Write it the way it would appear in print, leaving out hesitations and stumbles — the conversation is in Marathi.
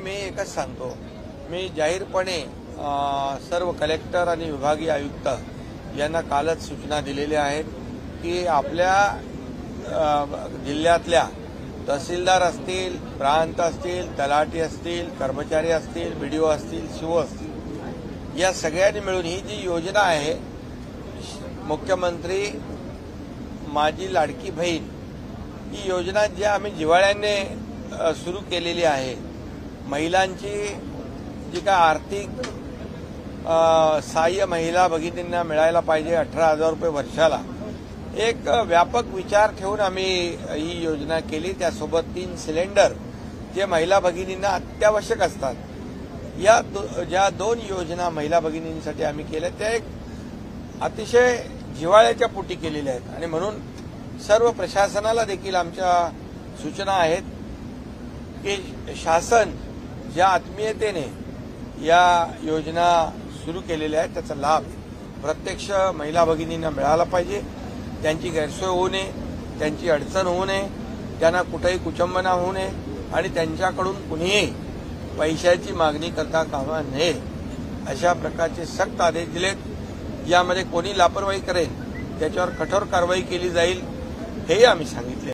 मी एकच सांगतो, मी जाहीरपणे सर्व कलेक्टर आणि विभागीय आयुक्त यांना कालच सूचना दिलेल्या आहेत की आपल्या जिल्ह्यातल्या तहसीलदार असतील, प्रांत असतील, तलाठी असतील, कर्मचारी असतील, बीडीओ असतील, सीओ असतील, या सगळ्यांनी मिळून ही जी योजना आहे, मुख्यमंत्री माझी लाडकी बहीण, ही योजना जी आम्ही जिव्हाळ्याने सुरू केलेली आहे, महिलांची जी काय आर्थिक सहाय्य महिला भगिनींना मिळायला पाहिजे 18,000 रुपये वर्षाला, एक व्यापक विचार ठेवून आम्ही ही योजना केली। त्यासोबत 3 सिलेंडर जे महिला भगिनींना अत्यावश्यक असतात, या ज्या 2 योजना महिला भगिनींसाठी आम्ही केल्या त्या एक अतिशय जिव्हाळ्याच्या पोटी केलेल्या आहेत आणि म्हणून सर्व प्रशासनाला देखील आमच्या सूचना आहेत की शासन ज्या आत्मीयतेने या योजना सुरू केलेल्या आहेत त्याचा लाभ प्रत्यक्ष महिला भगिनींना मिळाला पाहिजे। त्यांची गैरसोय होऊ नये, त्यांची अडचण होऊ नये, त्यांना कुठेही कुचंबना होऊ नये आणि त्यांच्याकडून कुणीही पैशाची मागणी करता कामा नये, अशा प्रकारचे सक्त आदेश दिलेत। यामध्ये कोणी लापरवाही करेल त्याच्यावर कठोर कारवाई केली जाईल हेही आम्ही सांगितले।